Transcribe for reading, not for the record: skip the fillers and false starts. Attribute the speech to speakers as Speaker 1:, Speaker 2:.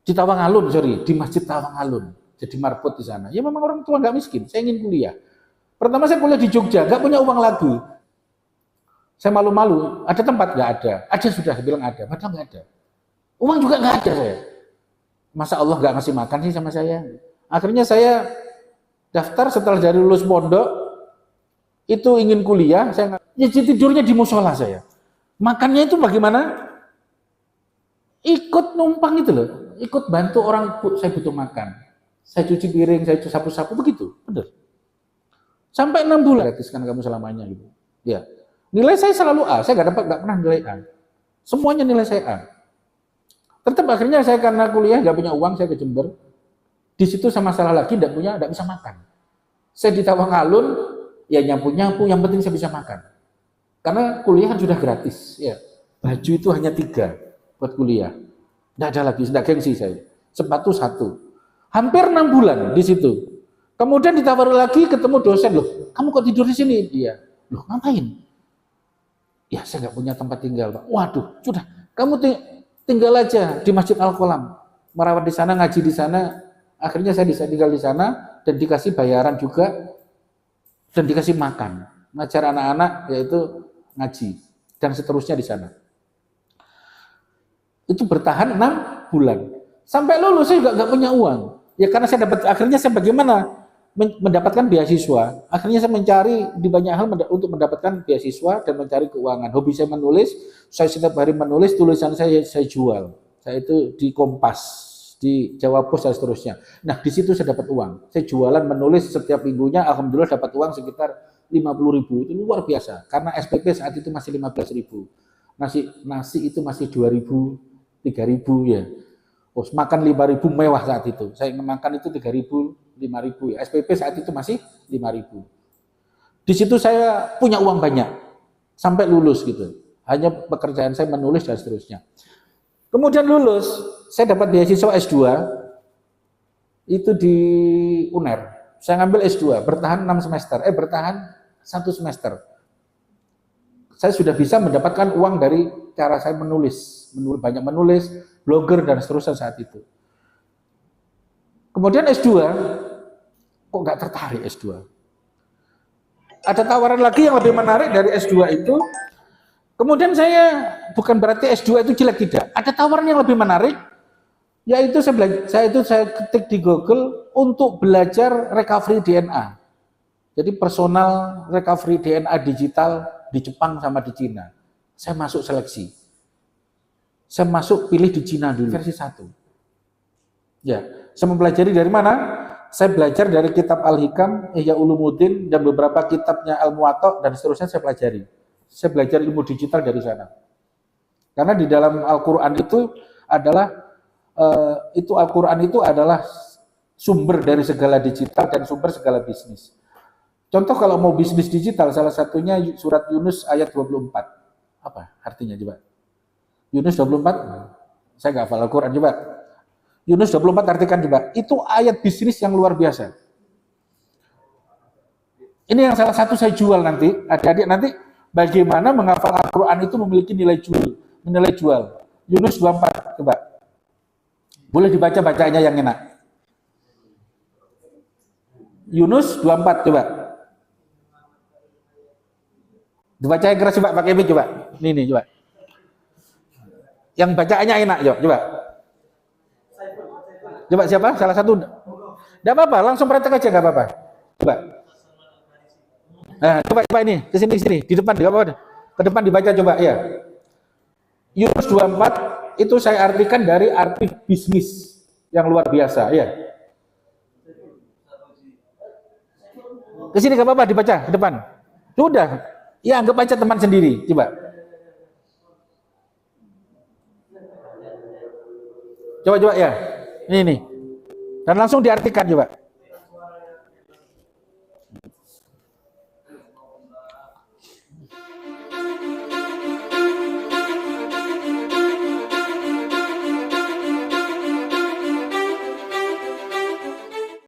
Speaker 1: di Tawangalun, sorry, di Masjid Tawangalun. Jadi marbot di sana. Ya memang orang tua nggak miskin, saya ingin kuliah. Pertama saya kuliah di Jogja, nggak punya uang lagi. Saya malu-malu, ada tempat nggak ada. Ada sudah, saya bilang ada, padahal nggak ada. Uang juga nggak ada saya. Masa Allah nggak ngasih makan sih sama saya? Akhirnya saya daftar setelah dari lulus pondok, itu ingin kuliah, saya ya tidurnya di musola saya. Makannya itu bagaimana? Ikut numpang itu loh, ikut bantu orang, Bu, saya butuh makan. Saya cuci piring, saya sapu-sapu, begitu, benar. Sampai 6 bulan, gratiskan kamu selamanya gitu. Ya, nilai saya selalu A, saya nggak pernah nilai A. Semuanya nilai saya A. Tetap akhirnya saya karena kuliah nggak punya uang, saya ke Jember. Di situ sama masalah lagi, nggak bisa makan. Saya di Tawangalun, ya nyapu-nyapu, yang penting saya bisa makan. Karena kuliah sudah gratis, ya. Baju itu hanya 3 buat kuliah. Nggak ada lagi, nggak gengsi saya. Sepatu 1. Hampir 6 bulan di situ. Kemudian ditawar lagi, ketemu dosen, loh, kamu kok tidur di sini? Iya. Loh, ngapain? Ya, saya nggak punya tempat tinggal, Pak. Waduh, sudah, kamu tinggal aja di Masjid Al-Qolam. Merawat di sana, ngaji di sana. Akhirnya saya bisa tinggal di sana dan dikasih bayaran juga dan dikasih makan. Ngajar anak-anak yaitu ngaji dan seterusnya di sana. Itu bertahan 6 bulan. Sampai lulus saya juga nggak punya uang. Ya karena saya akhirnya saya bagaimana mendapatkan beasiswa. Akhirnya saya mencari di banyak hal untuk mendapatkan beasiswa dan mencari keuangan. Hobi saya menulis, saya setiap hari menulis, tulisan saya jual. Saya itu di Kompas, di Jawa Pos dan seterusnya. Nah, di situ saya dapat uang. Saya jualan menulis setiap minggunya, alhamdulillah dapat uang sekitar 50.000. Itu luar biasa. Karena SPP saat itu masih 15.000. Nasi itu masih 2.000, 3.000 ya. Oh, makan 5.000 mewah saat itu. Saya makan itu 3.000, 5.000 ya. SPP saat itu masih 5.000. Di situ saya punya uang banyak sampai lulus gitu. Hanya pekerjaan saya menulis dan seterusnya. Kemudian lulus, saya dapat beasiswa S2 itu di UNER. Saya ngambil S2, bertahan 6 semester. Bertahan 1 semester. Saya sudah bisa mendapatkan uang dari cara saya menulis, banyak menulis, blogger dan seterusnya saat itu. Kemudian S2, kok nggak tertarik S2? Ada tawaran lagi yang lebih menarik dari S2 itu. Kemudian saya, bukan berarti S2 itu jelek, tidak. Ada tawaran yang lebih menarik, yaitu saya ketik di Google untuk belajar recovery DNA. Jadi personal recovery DNA digital di Jepang sama di Cina. Saya masuk seleksi. Saya masuk pilih di Cina dulu, versi 1. Ya, saya mempelajari dari mana? Saya belajar dari kitab Al-Hikam, Ihya Ulumuddin, dan beberapa kitabnya Al-Muwatta, dan seterusnya saya pelajari. Saya belajar ilmu digital dari sana. Karena di dalam Al-Quran itu Al-Quran itu adalah sumber dari segala digital dan sumber segala bisnis. Contoh kalau mau bisnis digital, salah satunya surat Yunus ayat 24. Apa artinya coba? Yunus 24? Saya nggak hafal Al-Quran, coba. Yunus 24 artikan coba. Itu ayat bisnis yang luar biasa. Ini yang salah satu saya jual nanti. Adik-adik nanti bagaimana menghafal Al-Quran itu memiliki nilai jual. Yunus 24, coba. Boleh dibaca bacaannya yang enak. Yunus 24, coba. Dibaca yang keras coba, pakai mic coba. Nih, coba. Yang bacaannya enak, coba. Coba siapa? Salah satu. Enggak apa-apa, langsung praktek aja, enggak apa-apa. Coba. Nah, coba ini, ke sini, di depan, enggak apa-apa. Ke depan dibaca coba, ya. Yunus 24 itu saya artikan dari arti bisnis yang luar biasa, ya. Ke sini enggak apa-apa, dibaca ke depan. Sudah. Ya, anggap aja teman sendiri, coba. Coba ya. Ini. Dan langsung diartikan coba.